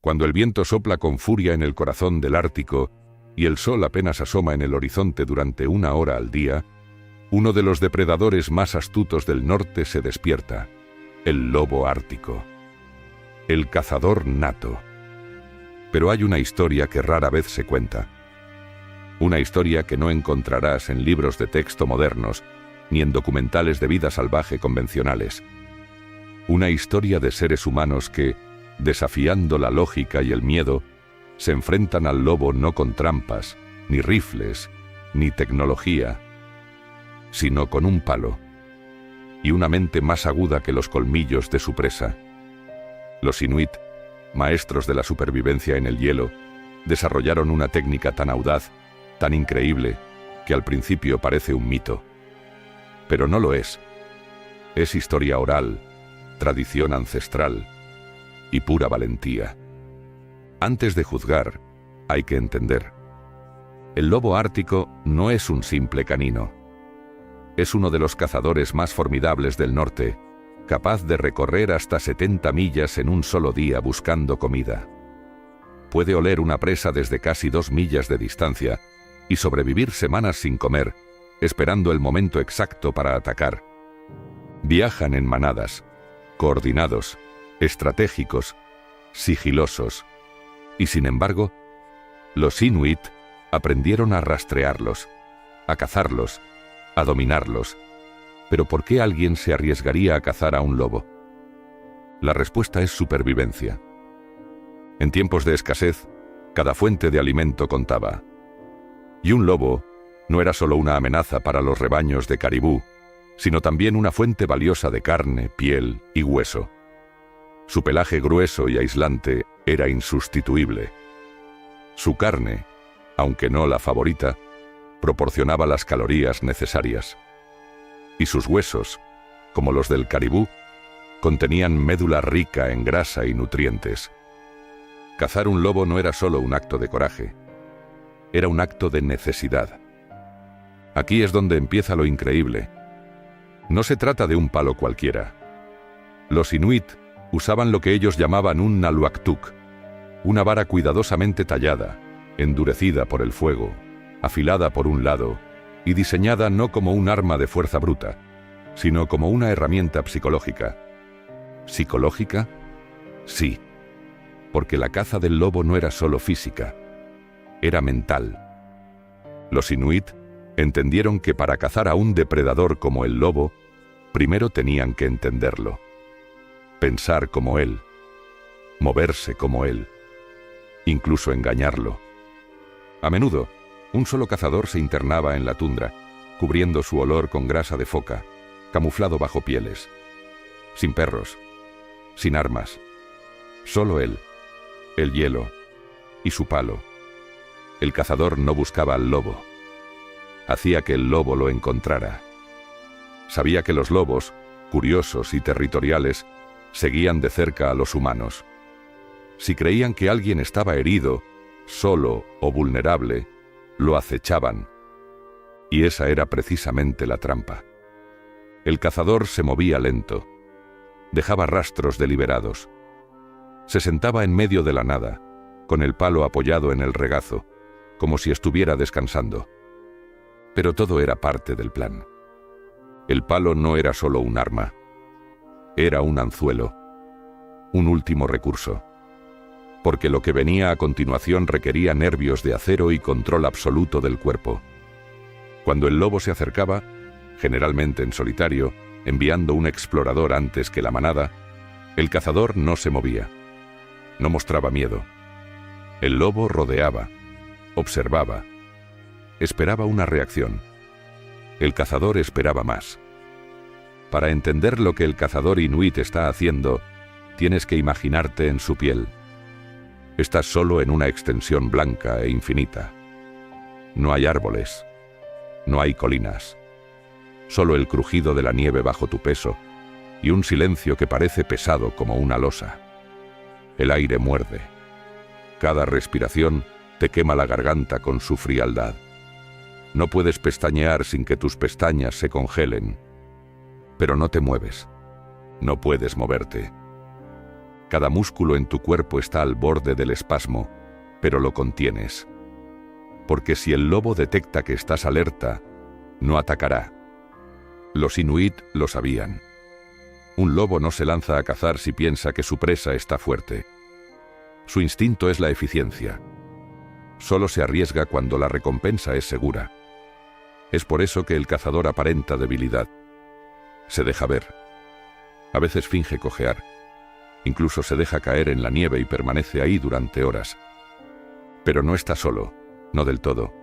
Cuando el viento sopla con furia en el corazón del Ártico y el sol apenas asoma en el horizonte durante 1 hora al día, uno de los depredadores más astutos del norte se despierta, el lobo ártico, el cazador nato. Pero hay una historia que rara vez se cuenta. Una historia que no encontrarás en libros de texto modernos, ni en documentales de vida salvaje convencionales. Una historia de seres humanos que, desafiando la lógica y el miedo, se enfrentan al lobo no con trampas, ni rifles, ni tecnología, sino con un palo y una mente más aguda que los colmillos de su presa. Los inuit, maestros de la supervivencia en el hielo, desarrollaron una técnica tan audaz, tan increíble, que al principio parece un mito. Pero no lo es. Es historia oral, tradición ancestral y pura valentía. Antes de juzgar, hay que entender. El lobo ártico no es un simple canino. Es uno de los cazadores más formidables del norte, capaz de recorrer hasta 70 millas en un solo día buscando comida. Puede oler una presa desde casi 2 millas de distancia y sobrevivir semanas sin comer, esperando el momento exacto para atacar. Viajan en manadas, coordinados, estratégicos, sigilosos. Y sin embargo, los inuit aprendieron a rastrearlos, a cazarlos, a dominarlos. ¿Pero por qué alguien se arriesgaría a cazar a un lobo? La respuesta es supervivencia. En tiempos de escasez, cada fuente de alimento contaba. Y un lobo no era solo una amenaza para los rebaños de caribú, sino también una fuente valiosa de carne, piel y hueso. Su pelaje grueso y aislante era insustituible. Su carne, aunque no la favorita, proporcionaba las calorías necesarias. Y sus huesos, como los del caribú, contenían médula rica en grasa y nutrientes. Cazar un lobo no era solo un acto de coraje, era un acto de necesidad. Aquí es donde empieza lo increíble. No se trata de un palo cualquiera. Los inuit usaban lo que ellos llamaban un naluaktuk, una vara cuidadosamente tallada, endurecida por el fuego, afilada por un lado y diseñada no como un arma de fuerza bruta, sino como una herramienta psicológica. ¿Psicológica? Sí, porque la caza del lobo no era solo física, era mental. Los inuit entendieron que para cazar a un depredador como el lobo, primero tenían que entenderlo, pensar como él, moverse como él, incluso engañarlo. A menudo, un solo cazador se internaba en la tundra, cubriendo su olor con grasa de foca, camuflado bajo pieles, sin perros, sin armas, solo él, el hielo y su palo. El cazador no buscaba al lobo, hacía que el lobo lo encontrara. Sabía que los lobos, curiosos y territoriales, seguían de cerca a los humanos. Si creían que alguien estaba herido, solo o vulnerable, lo acechaban. Y esa era precisamente la trampa. El cazador se movía lento, dejaba rastros deliberados. Se sentaba en medio de la nada, con el palo apoyado en el regazo, como si estuviera descansando. Pero todo era parte del plan. El palo no era solo un arma, era un anzuelo, un último recurso, porque lo que venía a continuación requería nervios de acero y control absoluto del cuerpo. Cuando el lobo se acercaba, generalmente en solitario, enviando un explorador antes que la manada, el cazador no se movía, no mostraba miedo. El lobo rodeaba, observaba, esperaba una reacción. El cazador esperaba más. Para entender lo que el cazador inuit está haciendo, tienes que imaginarte en su piel. Estás solo en una extensión blanca e infinita. No hay árboles, no hay colinas, solo el crujido de la nieve bajo tu peso y un silencio que parece pesado como una losa. El aire muerde. Cada respiración te quema la garganta con su frialdad. No puedes pestañear sin que tus pestañas se congelen. Pero no te mueves. No puedes moverte. Cada músculo en tu cuerpo está al borde del espasmo, pero lo contienes. Porque si el lobo detecta que estás alerta, no atacará. Los inuit lo sabían. Un lobo no se lanza a cazar si piensa que su presa está fuerte. Su instinto es la eficiencia. Solo se arriesga cuando la recompensa es segura. Es por eso que el cazador aparenta debilidad. Se deja ver. A veces finge cojear. Incluso se deja caer en la nieve y permanece ahí durante horas. Pero no está solo, no del todo.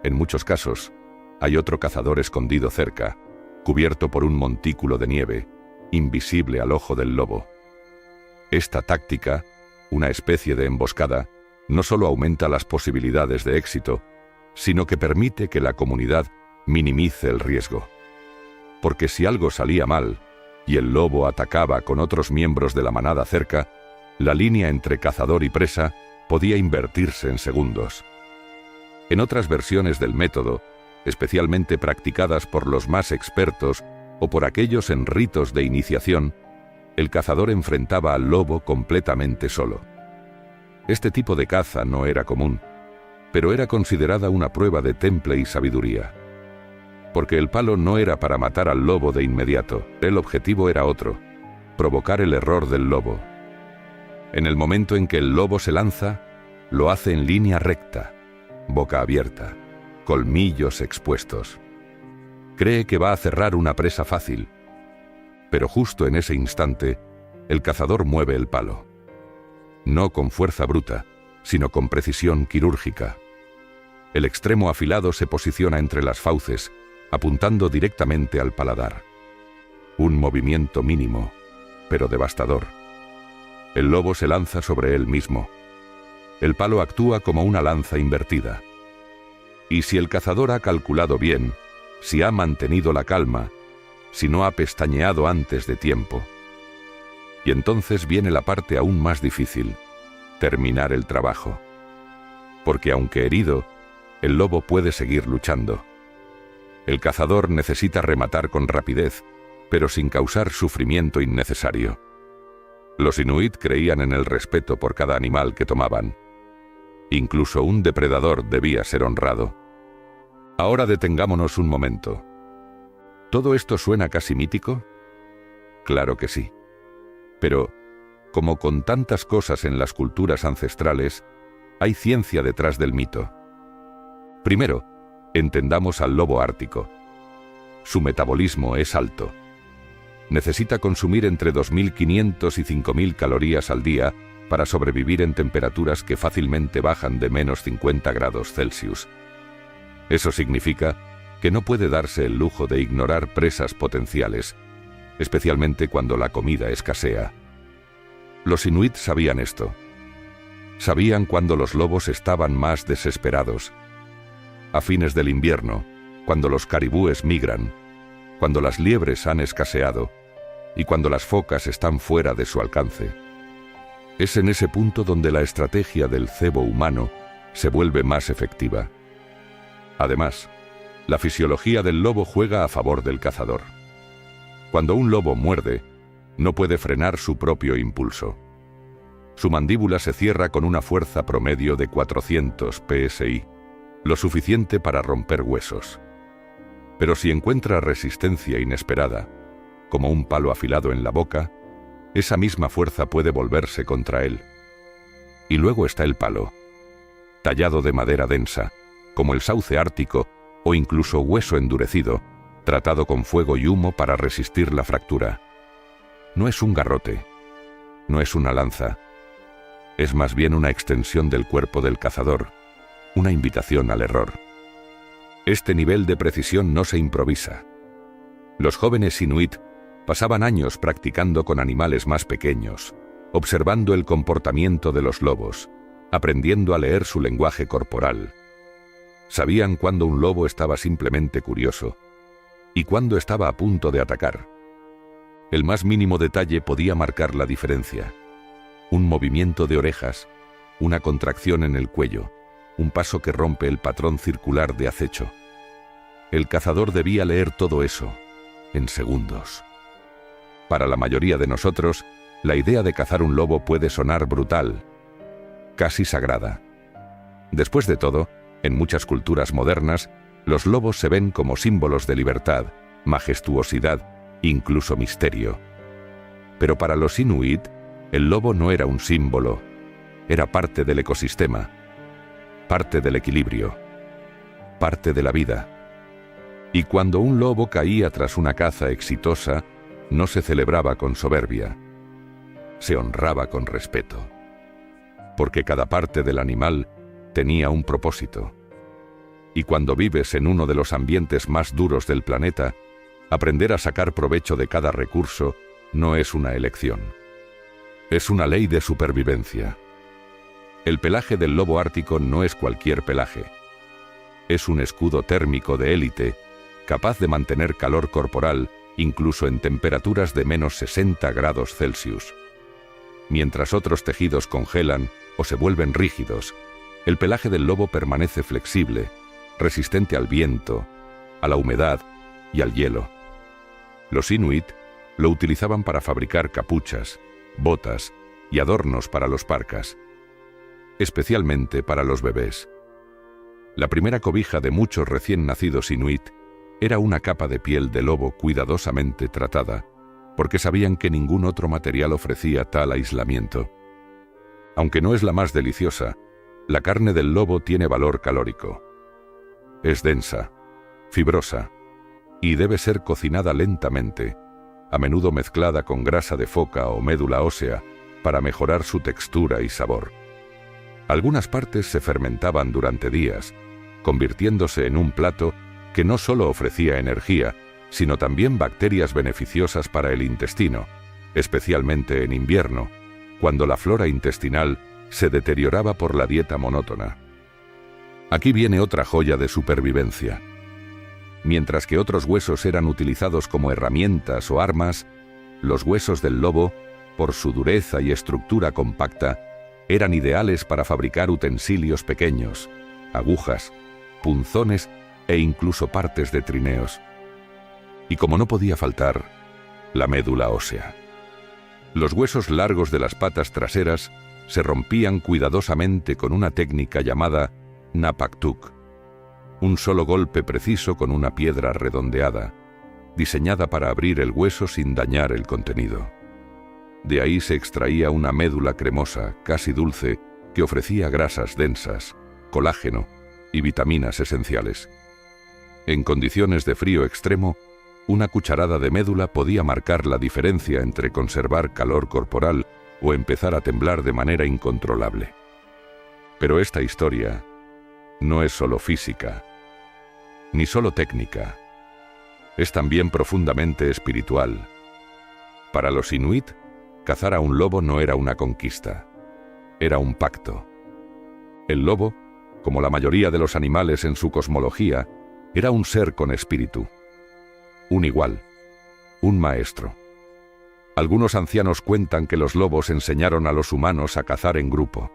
En muchos casos, hay otro cazador escondido cerca, cubierto por un montículo de nieve, invisible al ojo del lobo. Esta táctica, una especie de emboscada, no solo aumenta las posibilidades de éxito, sino que permite que la comunidad minimice el riesgo. Porque si algo salía mal, y el lobo atacaba con otros miembros de la manada cerca, la línea entre cazador y presa podía invertirse en segundos. En otras versiones del método, especialmente practicadas por los más expertos o por aquellos en ritos de iniciación, el cazador enfrentaba al lobo completamente solo. Este tipo de caza no era común, pero era considerada una prueba de temple y sabiduría. Porque el palo no era para matar al lobo de inmediato, el objetivo era otro: provocar el error del lobo. En el momento en que el lobo se lanza, lo hace en línea recta, boca abierta, colmillos expuestos. Cree que va a cerrar una presa fácil, pero justo en ese instante, el cazador mueve el palo. No con fuerza bruta, sino con precisión quirúrgica. El extremo afilado se posiciona entre las fauces, apuntando directamente al paladar. Un movimiento mínimo, pero devastador. El lobo se lanza sobre él mismo. El palo actúa como una lanza invertida. Y si el cazador ha calculado bien, si ha mantenido la calma, si no ha pestañeado antes de tiempo. Y entonces viene la parte aún más difícil: terminar el trabajo. Porque aunque herido, el lobo puede seguir luchando. El cazador necesita rematar con rapidez, pero sin causar sufrimiento innecesario. Los inuit creían en el respeto por cada animal que tomaban. Incluso un depredador debía ser honrado. Ahora detengámonos un momento. ¿Todo esto suena casi mítico? Claro que sí. Pero, como con tantas cosas en las culturas ancestrales, hay ciencia detrás del mito. Primero, entendamos al lobo ártico. Su metabolismo es alto. Necesita consumir entre 2.500 y 5.000 calorías al día para sobrevivir en temperaturas que fácilmente bajan de menos 50 grados Celsius. Eso significa que no puede darse el lujo de ignorar presas potenciales, especialmente cuando la comida escasea. Los inuit sabían esto. Sabían cuando los lobos estaban más desesperados. A fines del invierno, cuando los caribúes migran, cuando las liebres han escaseado y cuando las focas están fuera de su alcance. Es en ese punto donde la estrategia del cebo humano se vuelve más efectiva. Además, la fisiología del lobo juega a favor del cazador. Cuando un lobo muerde, no puede frenar su propio impulso. Su mandíbula se cierra con una fuerza promedio de 400 psi, lo suficiente para romper huesos. Pero si encuentra resistencia inesperada, como un palo afilado en la boca, esa misma fuerza puede volverse contra él. Y luego está el palo, tallado de madera densa, como el sauce ártico o incluso hueso endurecido, tratado con fuego y humo para resistir la fractura. No es un garrote, no es una lanza, es más bien una extensión del cuerpo del cazador, una invitación al error. Este nivel de precisión no se improvisa. Los jóvenes inuit pasaban años practicando con animales más pequeños, observando el comportamiento de los lobos, aprendiendo a leer su lenguaje corporal. Sabían cuándo un lobo estaba simplemente curioso y cuándo estaba a punto de atacar. El más mínimo detalle podía marcar la diferencia. Un movimiento de orejas, una contracción en el cuello, un paso que rompe el patrón circular de acecho. El cazador debía leer todo eso en segundos. Para la mayoría de nosotros, la idea de cazar un lobo puede sonar brutal, casi sagrada. Después de todo, en muchas culturas modernas, los lobos se ven como símbolos de libertad, majestuosidad, incluso misterio. Pero para los inuit, el lobo no era un símbolo, era parte del ecosistema, parte del equilibrio, parte de la vida. Y cuando un lobo caía tras una caza exitosa, no se celebraba con soberbia, se honraba con respeto, porque cada parte del animal tenía un propósito. Y cuando vives en uno de los ambientes más duros del planeta, aprender a sacar provecho de cada recurso no es una elección. Es una ley de supervivencia. El pelaje del lobo ártico no es cualquier pelaje. Es un escudo térmico de élite, capaz de mantener calor corporal incluso en temperaturas de menos 60 grados Celsius. Mientras otros tejidos congelan o se vuelven rígidos, el pelaje del lobo permanece flexible, resistente al viento, a la humedad y al hielo. Los inuit lo utilizaban para fabricar capuchas, botas y adornos para los parkas, especialmente para los bebés. La primera cobija de muchos recién nacidos inuit era una capa de piel de lobo cuidadosamente tratada, porque sabían que ningún otro material ofrecía tal aislamiento. Aunque no es la más deliciosa, la carne del lobo tiene valor calórico. Es densa, fibrosa, y debe ser cocinada lentamente, a menudo mezclada con grasa de foca o médula ósea, para mejorar su textura y sabor. Algunas partes se fermentaban durante días, convirtiéndose en un plato que no solo ofrecía energía, sino también bacterias beneficiosas para el intestino, especialmente en invierno, cuando la flora intestinal se deterioraba por la dieta monótona. Aquí viene otra joya de supervivencia. Mientras que otros huesos eran utilizados como herramientas o armas, los huesos del lobo, por su dureza y estructura compacta, eran ideales para fabricar utensilios pequeños, agujas, punzones e incluso partes de trineos. Y como no podía faltar, la médula ósea. Los huesos largos de las patas traseras se rompían cuidadosamente con una técnica llamada napaktuk, un solo golpe preciso con una piedra redondeada, diseñada para abrir el hueso sin dañar el contenido. De ahí se extraía una médula cremosa, casi dulce, que ofrecía grasas densas, colágeno y vitaminas esenciales. En condiciones de frío extremo, una cucharada de médula podía marcar la diferencia entre conservar calor corporal o empezar a temblar de manera incontrolable. Pero esta historia no es solo física, ni solo técnica. Es también profundamente espiritual. Para los inuit, cazar a un lobo no era una conquista, era un pacto. El lobo, como la mayoría de los animales en su cosmología, era un ser con espíritu, un igual, un maestro. Algunos ancianos cuentan que los lobos enseñaron a los humanos a cazar en grupo,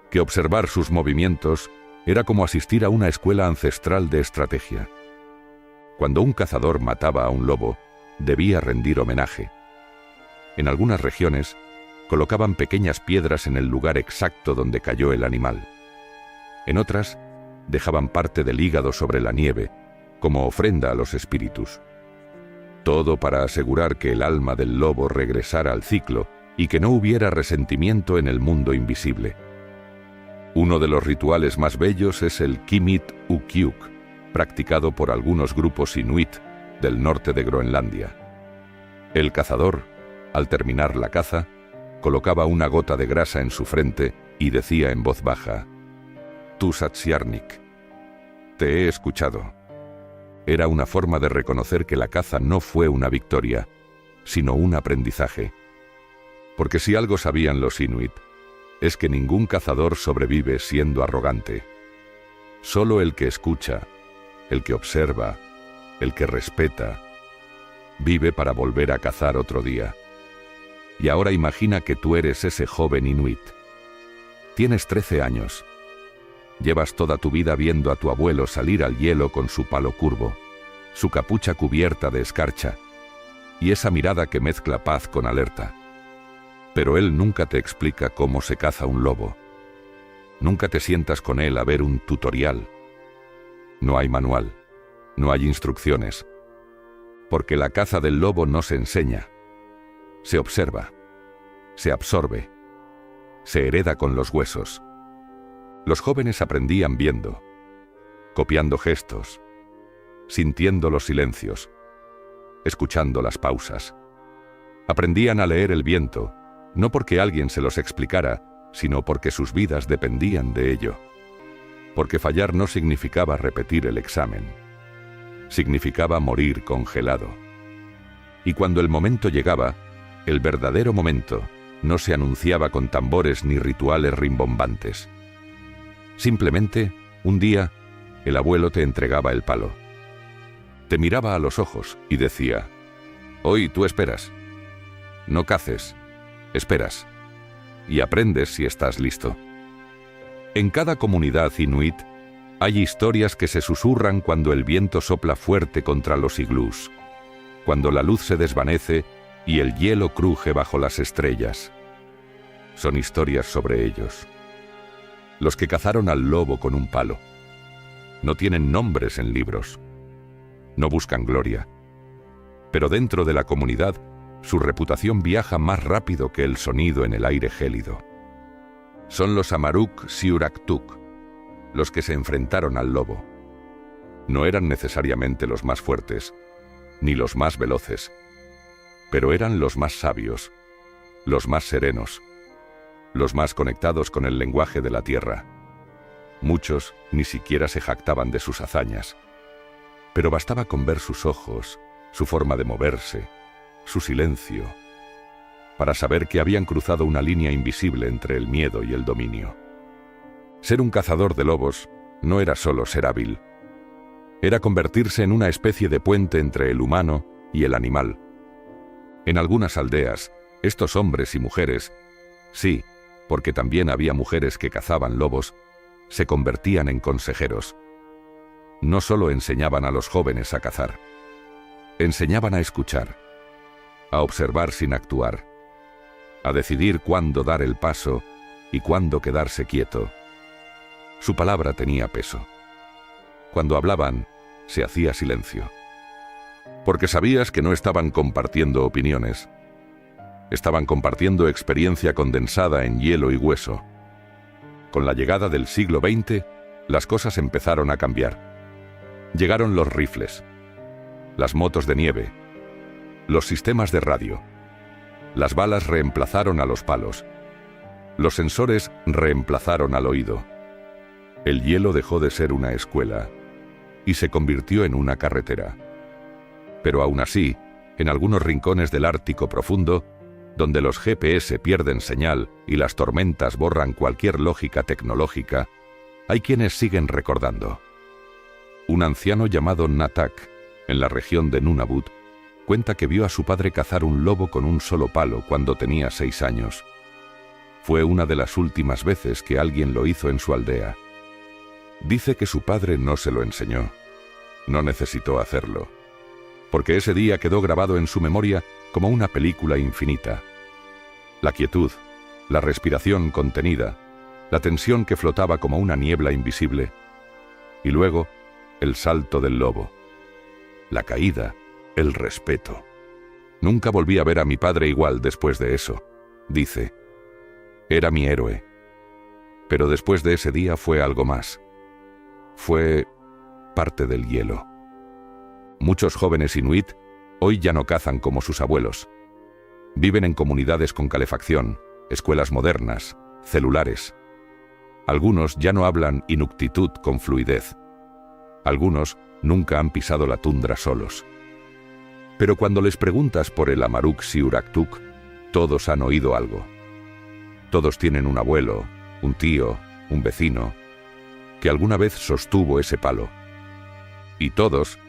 que observar sus movimientos era como asistir a una escuela ancestral de estrategia. Cuando un cazador mataba a un lobo, debía rendir homenaje. En algunas regiones, colocaban pequeñas piedras en el lugar exacto donde cayó el animal. En otras, dejaban parte del hígado sobre la nieve, como ofrenda a los espíritus. Todo para asegurar que el alma del lobo regresara al ciclo y que no hubiera resentimiento en el mundo invisible. Uno de los rituales más bellos es el Kimit Ukiuk, practicado por algunos grupos inuit del norte de Groenlandia. El cazador, al terminar la caza, colocaba una gota de grasa en su frente y decía en voz baja: «Tusatsiarnik, te he escuchado». Era una forma de reconocer que la caza no fue una victoria, sino un aprendizaje. Porque si algo sabían los inuit, es que ningún cazador sobrevive siendo arrogante. Solo el que escucha, el que observa, el que respeta, vive para volver a cazar otro día. Y ahora imagina que tú eres ese joven inuit. Tienes 13 años. Llevas toda tu vida viendo a tu abuelo salir al hielo con su palo curvo, su capucha cubierta de escarcha, y esa mirada que mezcla paz con alerta. Pero él nunca te explica cómo se caza un lobo. Nunca te sientas con él a ver un tutorial. No hay manual, no hay instrucciones. Porque la caza del lobo no se enseña. Se observa, se absorbe, se hereda con los huesos. Los jóvenes aprendían viendo, copiando gestos, sintiendo los silencios, escuchando las pausas. Aprendían a leer el viento, no porque alguien se los explicara, sino porque sus vidas dependían de ello. Porque fallar no significaba repetir el examen. Significaba morir congelado. Y cuando el momento llegaba, el verdadero momento, no se anunciaba con tambores ni rituales rimbombantes. Simplemente, un día, el abuelo te entregaba el palo. Te miraba a los ojos y decía: «Hoy tú esperas. No caces, esperas. Y aprendes si estás listo». En cada comunidad inuit hay historias que se susurran cuando el viento sopla fuerte contra los iglús, cuando la luz se desvanece y el hielo cruje bajo las estrellas. Son historias sobre ellos. Los que cazaron al lobo con un palo. No tienen nombres en libros. No buscan gloria. Pero dentro de la comunidad, su reputación viaja más rápido que el sonido en el aire gélido. Son los Amaruk Siuraktuk, los que se enfrentaron al lobo. No eran necesariamente los más fuertes, ni los más veloces, pero eran los más sabios, los más serenos, los más conectados con el lenguaje de la tierra. Muchos ni siquiera se jactaban de sus hazañas, pero bastaba con ver sus ojos, su forma de moverse, su silencio, para saber que habían cruzado una línea invisible entre el miedo y el dominio. Ser un cazador de lobos no era solo ser hábil, era convertirse en una especie de puente entre el humano y el animal. En algunas aldeas, estos hombres y mujeres, sí, porque también había mujeres que cazaban lobos, se convertían en consejeros. No solo enseñaban a los jóvenes a cazar, enseñaban a escuchar, a observar sin actuar, a decidir cuándo dar el paso y cuándo quedarse quieto. Su palabra tenía peso. Cuando hablaban, se hacía silencio. Porque sabías que no estaban compartiendo opiniones. Estaban compartiendo experiencia condensada en hielo y hueso. Con la llegada del siglo XX, las cosas empezaron a cambiar. Llegaron los rifles, las motos de nieve, los sistemas de radio. Las balas reemplazaron a los palos. Los sensores reemplazaron al oído. El hielo dejó de ser una escuela y se convirtió en una carretera. Pero aún así, en algunos rincones del Ártico profundo, donde los GPS pierden señal y las tormentas borran cualquier lógica tecnológica, hay quienes siguen recordando. Un anciano llamado Natak, en la región de Nunavut, cuenta que vio a su padre cazar un lobo con un solo palo cuando tenía 6 años. Fue una de las últimas veces que alguien lo hizo en su aldea. Dice que su padre no se lo enseñó. No necesitó hacerlo. Porque ese día quedó grabado en su memoria como una película infinita. La quietud, la respiración contenida, la tensión que flotaba como una niebla invisible. Y luego, el salto del lobo. La caída, el respeto. Nunca volví a ver a mi padre igual después de eso, dice. Era mi héroe. Pero después de ese día fue algo más. Fue parte del hielo. Muchos jóvenes inuit hoy ya no cazan como sus abuelos. Viven en comunidades con calefacción, escuelas modernas, celulares. Algunos ya no hablan inuktitut con fluidez. Algunos nunca han pisado la tundra solos. Pero cuando les preguntas por el Amaruk Siuraktuk, todos han oído algo. Todos tienen un abuelo, un tío, un vecino, que alguna vez sostuvo ese palo. Y todos,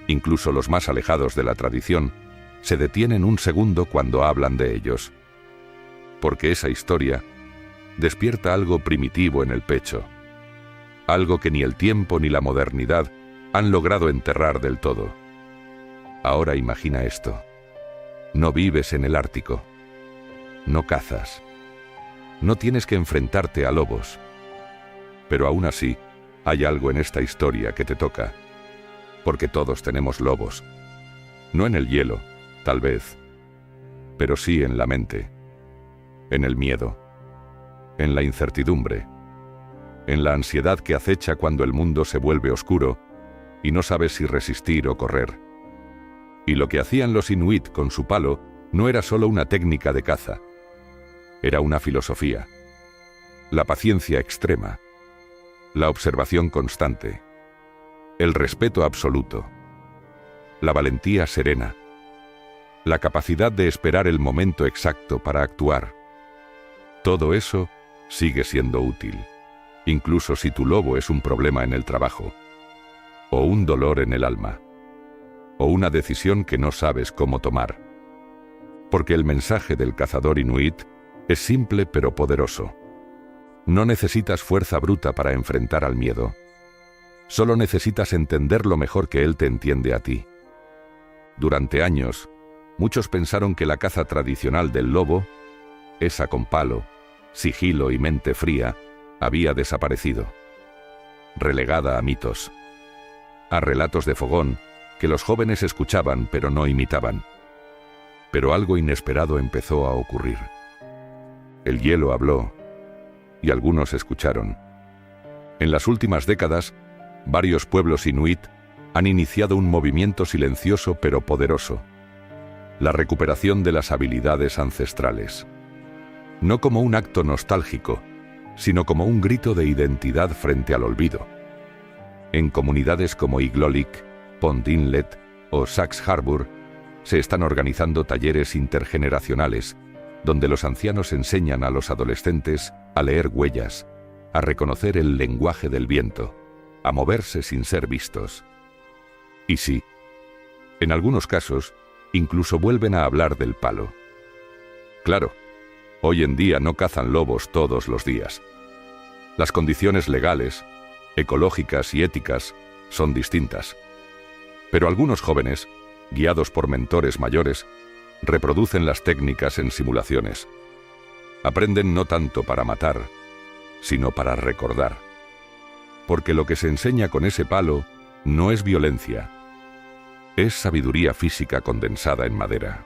incluso los más alejados de la tradición, se detienen un segundo cuando hablan de ellos. Porque esa historia despierta algo primitivo en el pecho. Algo que ni el tiempo ni la modernidad han logrado enterrar del todo. Ahora imagina esto. No vives en el Ártico. no cazas. No tienes que enfrentarte a lobos. Pero aún así, hay algo en esta historia que te toca. Porque todos tenemos lobos. No en el hielo, tal vez, pero sí en la mente, en el miedo, en la incertidumbre, en la ansiedad que acecha cuando el mundo se vuelve oscuro y no sabes si resistir o correr. Y lo que hacían los inuit con su palo no era solo una técnica de caza, era una filosofía, la paciencia extrema, la observación constante, el respeto absoluto, la valentía serena, la capacidad de esperar el momento exacto para actuar. Todo eso sigue siendo útil, incluso si tu lobo es un problema en el trabajo, o un dolor en el alma, o una decisión que no sabes cómo tomar. Porque el mensaje del cazador inuit es simple pero poderoso. No necesitas fuerza bruta para enfrentar al miedo. Solo necesitas entenderlo mejor que él te entiende a ti. Durante años, muchos pensaron que la caza tradicional del lobo, esa con palo, sigilo y mente fría, había desaparecido. Relegada a mitos. A relatos de fogón que los jóvenes escuchaban pero no imitaban. Pero algo inesperado empezó a ocurrir. El hielo habló, y algunos escucharon. En las últimas décadas, varios pueblos inuit han iniciado un movimiento silencioso pero poderoso. La recuperación de las habilidades ancestrales. No como un acto nostálgico, sino como un grito de identidad frente al olvido. En comunidades como Iglolik, Pond Inlet o Sachs Harbour, se están organizando talleres intergeneracionales, donde los ancianos enseñan a los adolescentes a leer huellas, a reconocer el lenguaje del viento, a moverse sin ser vistos. Y sí, en algunos casos, incluso vuelven a hablar del palo. Claro, hoy en día no cazan lobos todos los días. Las condiciones legales, ecológicas y éticas son distintas. Pero algunos jóvenes, guiados por mentores mayores, reproducen las técnicas en simulaciones. Aprenden no tanto para matar, sino para recordar. Porque lo que se enseña con ese palo no es violencia, es sabiduría física condensada en madera.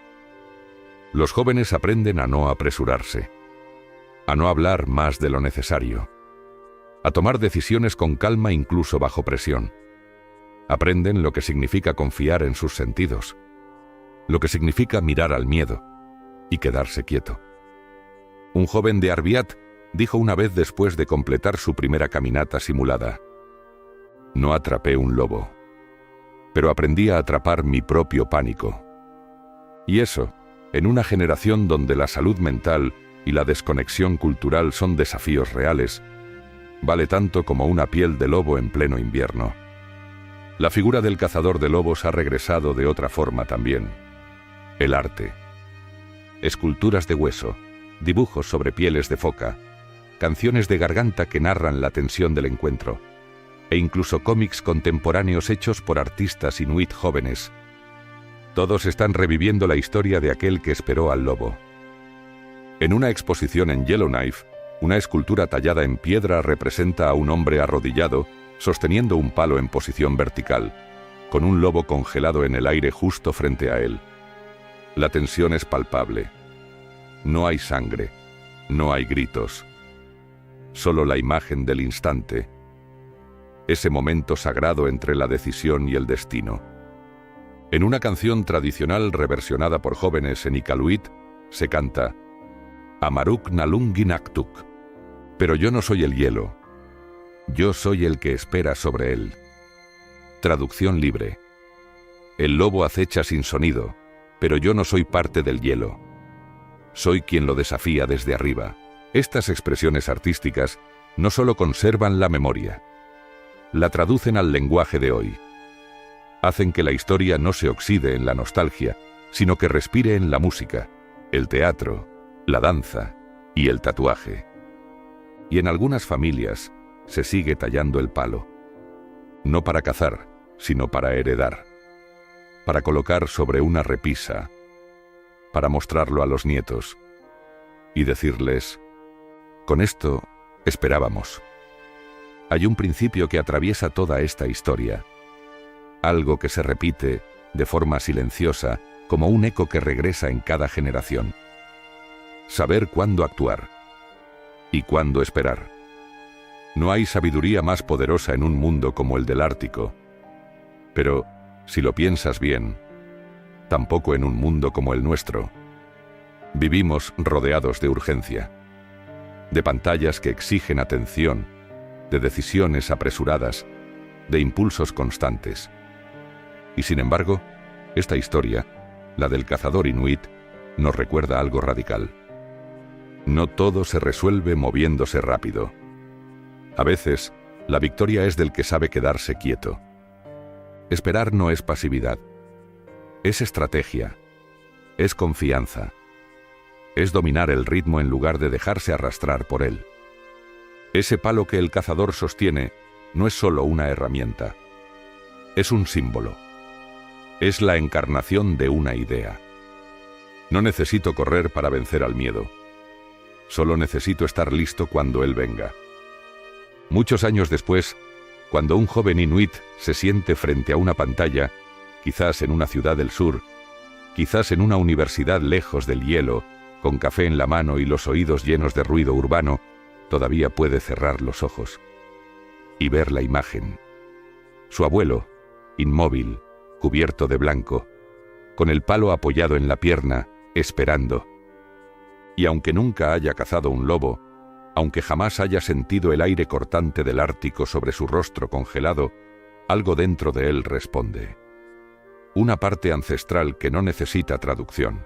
Los jóvenes aprenden a no apresurarse, a no hablar más de lo necesario, a tomar decisiones con calma incluso bajo presión. Aprenden lo que significa confiar en sus sentidos, lo que significa mirar al miedo y quedarse quieto. Un joven de Arviat dijo una vez después de completar su primera caminata simulada: no atrapé un lobo, pero aprendí a atrapar mi propio pánico. Y eso, en una generación donde la salud mental y la desconexión cultural son desafíos reales, vale tanto como una piel de lobo en pleno invierno. La figura del cazador de lobos ha regresado de otra forma también. El arte. Esculturas de hueso, dibujos sobre pieles de foca, canciones de garganta que narran la tensión del encuentro, e incluso cómics contemporáneos hechos por artistas inuit jóvenes. Todos están reviviendo la historia de aquel que esperó al lobo. En una exposición en Yellowknife, una escultura tallada en piedra representa a un hombre arrodillado, sosteniendo un palo en posición vertical, con un lobo congelado en el aire justo frente a él. La tensión es palpable. No hay sangre, no hay gritos. Solo la imagen del instante. Ese momento sagrado entre la decisión y el destino. En una canción tradicional reversionada por jóvenes en Iqaluit, se canta Amaruk Nalunginaktuk. Pero yo no soy el hielo. Yo soy el que espera sobre él. Traducción libre. El lobo acecha sin sonido, pero yo no soy parte del hielo. Soy quien lo desafía desde arriba. Estas expresiones artísticas no solo conservan la memoria, la traducen al lenguaje de hoy. Hacen que la historia no se oxide en la nostalgia, sino que respire en la música, el teatro, la danza y el tatuaje. Y en algunas familias se sigue tallando el palo. No para cazar, sino para heredar. Para colocar sobre una repisa. Para mostrarlo a los nietos. y decirles: con esto esperábamos. Hay un principio que atraviesa toda esta historia, algo que se repite de forma silenciosa, como un eco que regresa en cada generación. Saber cuándo actuar y cuándo esperar. No hay sabiduría más poderosa en un mundo como el del Ártico. Pero, si lo piensas bien, tampoco en un mundo como el nuestro. Vivimos rodeados de urgencia, de pantallas que exigen atención, de decisiones apresuradas, de impulsos constantes. Y sin embargo, esta historia, la del cazador inuit, nos recuerda algo radical. No todo se resuelve moviéndose rápido. A veces, la victoria es del que sabe quedarse quieto. Esperar no es pasividad. Es estrategia. Es confianza. Es dominar el ritmo en lugar de dejarse arrastrar por él. Ese palo que el cazador sostiene no es solo una herramienta. Es un símbolo. Es la encarnación de una idea. No necesito correr para vencer al miedo. Solo necesito estar listo cuando él venga. Muchos años después, cuando un joven inuit se siente frente a una pantalla, quizás en una ciudad del sur, quizás en una universidad lejos del hielo, con café en la mano y los oídos llenos de ruido urbano, todavía puede cerrar los ojos y ver la imagen. Su abuelo, inmóvil, cubierto de blanco, con el palo apoyado en la pierna, esperando. Y aunque nunca haya cazado un lobo, aunque jamás haya sentido el aire cortante del Ártico sobre su rostro congelado, algo dentro de él responde. Una parte ancestral que no necesita traducción.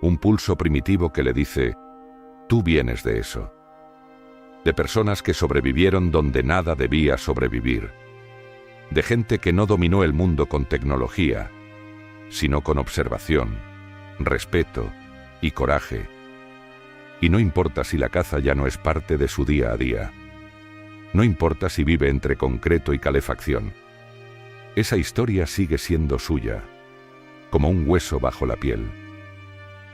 Un pulso primitivo que le dice: tú vienes de eso. De personas que sobrevivieron donde nada debía sobrevivir. De gente que no dominó el mundo con tecnología, sino con observación, respeto y coraje. Y no importa si la caza ya no es parte de su día a día. No importa si vive entre concreto y calefacción. Esa historia sigue siendo suya, como un hueso bajo la piel.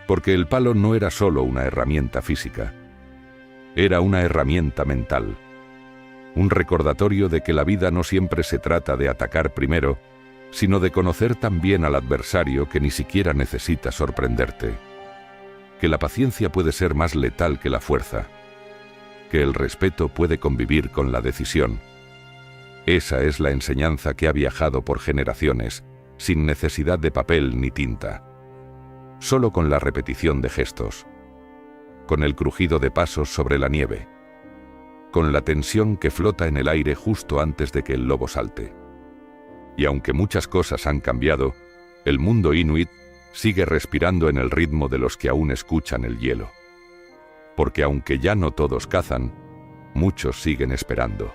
Porque el palo no era solo una herramienta física. Era una herramienta mental. Un recordatorio de que la vida no siempre se trata de atacar primero, sino de conocer también al adversario que ni siquiera necesita sorprenderte. Que la paciencia puede ser más letal que la fuerza. Que el respeto puede convivir con la decisión. Esa es la enseñanza que ha viajado por generaciones, sin necesidad de papel ni tinta. Solo con la repetición de gestos. Con el crujido de pasos sobre la nieve. Con la tensión que flota en el aire justo antes de que el lobo salte. Y aunque muchas cosas han cambiado, el mundo inuit sigue respirando en el ritmo de los que aún escuchan el hielo. Porque aunque ya no todos cazan, muchos siguen esperando.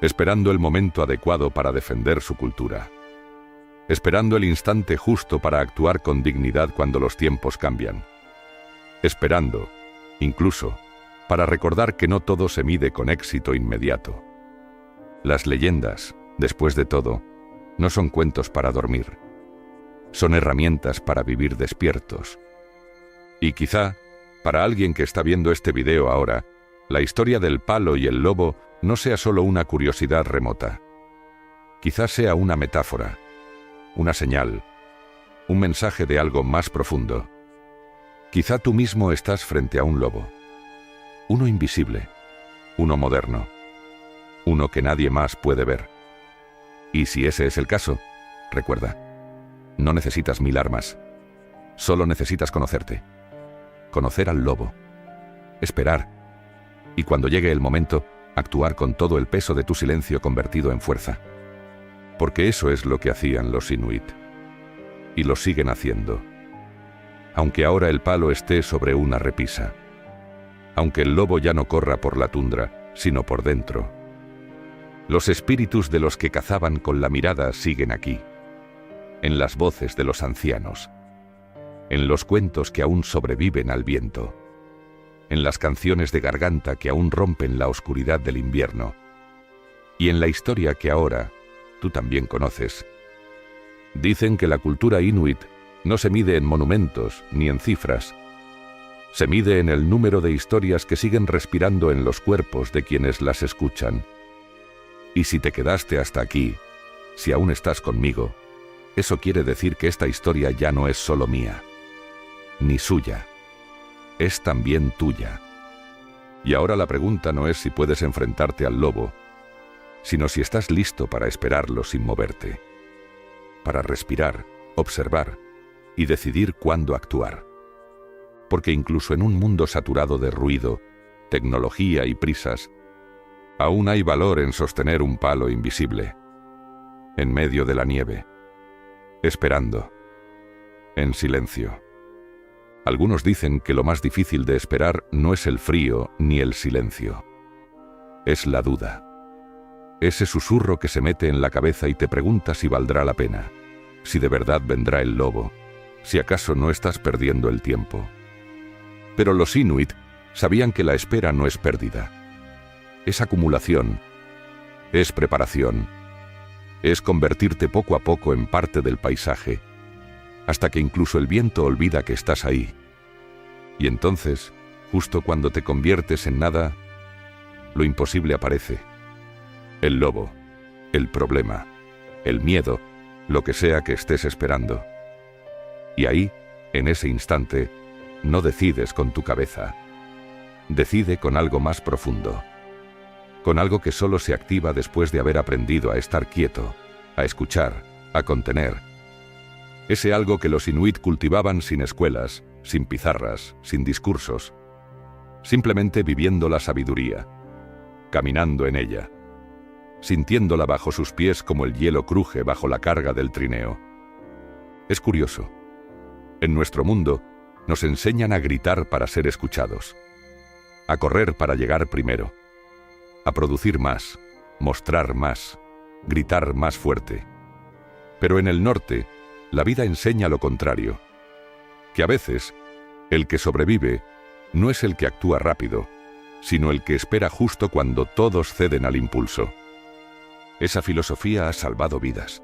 Esperando el momento adecuado para defender su cultura. Esperando el instante justo para actuar con dignidad cuando los tiempos cambian. Esperando, incluso, para recordar que no todo se mide con éxito inmediato. Las leyendas, después de todo, no son cuentos para dormir. Son herramientas para vivir despiertos. Y quizá, para alguien que está viendo este video ahora, la historia del palo y el lobo no sea solo una curiosidad remota. Quizá sea una metáfora, una señal, un mensaje de algo más profundo. Quizá tú mismo estás frente a un lobo. Uno invisible, uno moderno, uno que nadie más puede ver. Y si ese es el caso, recuerda, no necesitas 1000 armas, solo necesitas conocerte. Conocer al lobo, esperar, y cuando llegue el momento, actuar con todo el peso de tu silencio convertido en fuerza. Porque eso es lo que hacían los inuit. Y lo siguen haciendo. Aunque ahora el palo esté sobre una repisa. Aunque el lobo ya no corra por la tundra, sino por dentro. Los espíritus de los que cazaban con la mirada siguen aquí. En las voces de los ancianos. En los cuentos que aún sobreviven al viento. En las canciones de garganta que aún rompen la oscuridad del invierno. Y en la historia que ahora tú también conoces. Dicen que la cultura inuit no se mide en monumentos ni en cifras, Se mide en el número de historias que siguen respirando en los cuerpos de quienes las escuchan. Y si te quedaste hasta aquí, si aún estás conmigo, eso quiere decir que esta historia ya no es solo mía, ni suya, es también tuya. Y ahora la pregunta no es si puedes enfrentarte al lobo, sino si estás listo para esperarlo sin moverte, para respirar, observar y decidir cuándo actuar. Porque incluso en un mundo saturado de ruido, tecnología y prisas, aún hay valor en sostener un palo invisible, en medio de la nieve, esperando, en silencio. Algunos dicen que lo más difícil de esperar no es el frío ni el silencio. Es la duda. Ese susurro que se mete en la cabeza y te pregunta si valdrá la pena, si de verdad vendrá el lobo, si acaso no estás perdiendo el tiempo. Pero los Inuit sabían que la espera no es pérdida. Es acumulación, es preparación, es convertirte poco a poco en parte del paisaje, hasta que incluso el viento olvida que estás ahí. Y entonces, justo cuando te conviertes en nada, lo imposible aparece. El lobo, el problema, el miedo, lo que sea que estés esperando. Y ahí, en ese instante, no decides con tu cabeza. Decide con algo más profundo. Con algo que solo se activa después de haber aprendido a estar quieto, a escuchar, a contener. Ese algo que los Inuit cultivaban sin escuelas, sin pizarras, sin discursos. Simplemente viviendo la sabiduría, caminando en ella, sintiéndola bajo sus pies como el hielo cruje bajo la carga del trineo. Es curioso. En nuestro mundo, nos enseñan a gritar para ser escuchados, a correr para llegar primero, a producir más, mostrar más, gritar más fuerte. Pero en el norte, la vida enseña lo contrario, que a veces, el que sobrevive no es el que actúa rápido, sino el que espera justo cuando todos ceden al impulso. Esa filosofía ha salvado vidas,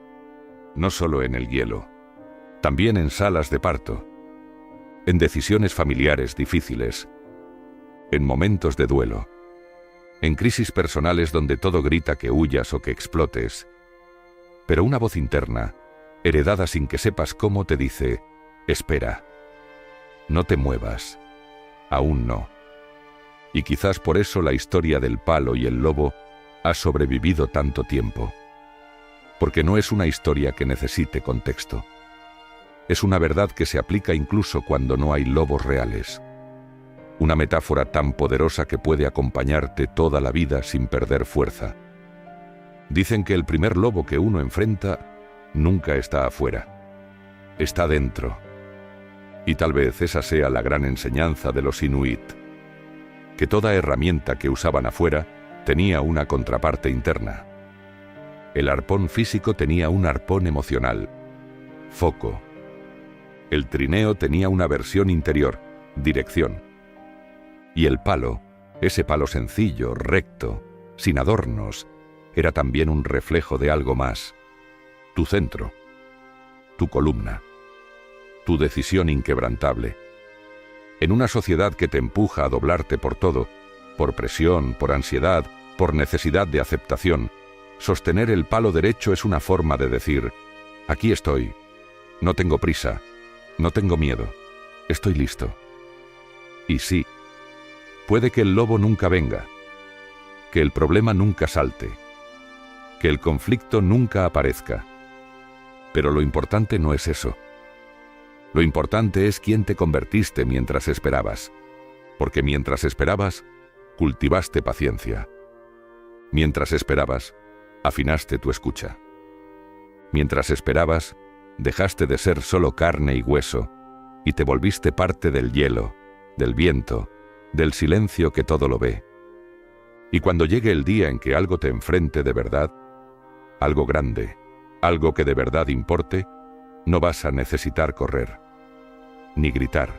no solo en el hielo, también en salas de parto, en decisiones familiares difíciles, en momentos de duelo, en crisis personales donde todo grita que huyas o que explotes, pero una voz interna, heredada sin que sepas cómo, te dice: espera, no te muevas, aún no. Y quizás por eso la historia del palo y el lobo ha sobrevivido tanto tiempo, porque no es una historia que necesite contexto. Es una verdad que se aplica incluso cuando no hay lobos reales. Una metáfora tan poderosa que puede acompañarte toda la vida sin perder fuerza. Dicen que el primer lobo que uno enfrenta nunca está afuera, está dentro. Y tal vez esa sea la gran enseñanza de los Inuit, que toda herramienta que usaban afuera tenía una contraparte interna. El arpón físico tenía un arpón emocional, foco. El trineo tenía una versión interior, dirección. Y el palo, ese palo sencillo, recto, sin adornos, era también un reflejo de algo más. Tu centro, tu columna, tu decisión inquebrantable. En una sociedad que te empuja a doblarte por todo, por presión, por ansiedad, por necesidad de aceptación, sostener el palo derecho es una forma de decir: aquí estoy, no tengo prisa, no tengo miedo, estoy listo. Y sí, puede que el lobo nunca venga, que el problema nunca salte, que el conflicto nunca aparezca. Pero lo importante no es eso. Lo importante es quién te convertiste mientras esperabas, porque mientras esperabas, cultivaste paciencia. Mientras esperabas, afinaste tu escucha. Mientras esperabas, dejaste de ser solo carne y hueso y te volviste parte del hielo, del viento, del silencio que todo lo ve. Y cuando llegue el día en que algo te enfrente de verdad, algo grande, algo que de verdad importe, no vas a necesitar correr, ni gritar,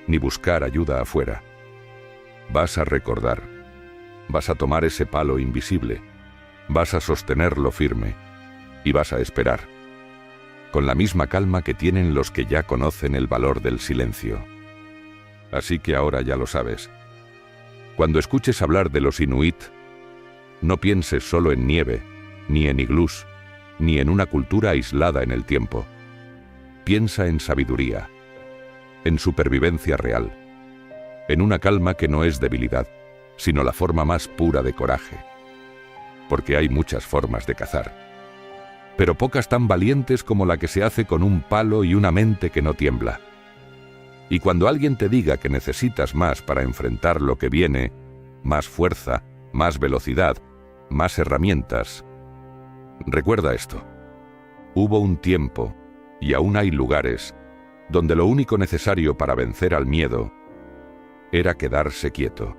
ni buscar ayuda afuera. Vas a recordar, vas a tomar ese palo invisible, vas a sostenerlo firme y vas a esperar, con la misma calma que tienen los que ya conocen el valor del silencio. así que ahora ya lo sabes. Cuando escuches hablar de los inuit, no pienses solo en nieve, ni en iglús, ni en una cultura aislada en el tiempo. Piensa en sabiduría, en supervivencia real, en una calma que no es debilidad, sino la forma más pura de coraje. Porque hay muchas formas de cazar, pero pocas tan valientes como la que se hace con un palo y una mente que no tiembla. Y cuando alguien te diga que necesitas más para enfrentar lo que viene, más fuerza, más velocidad, más herramientas, recuerda esto. Hubo un tiempo, y aún hay lugares, donde lo único necesario para vencer al miedo era quedarse quieto,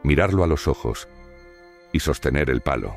mirarlo a los ojos y sostener el palo.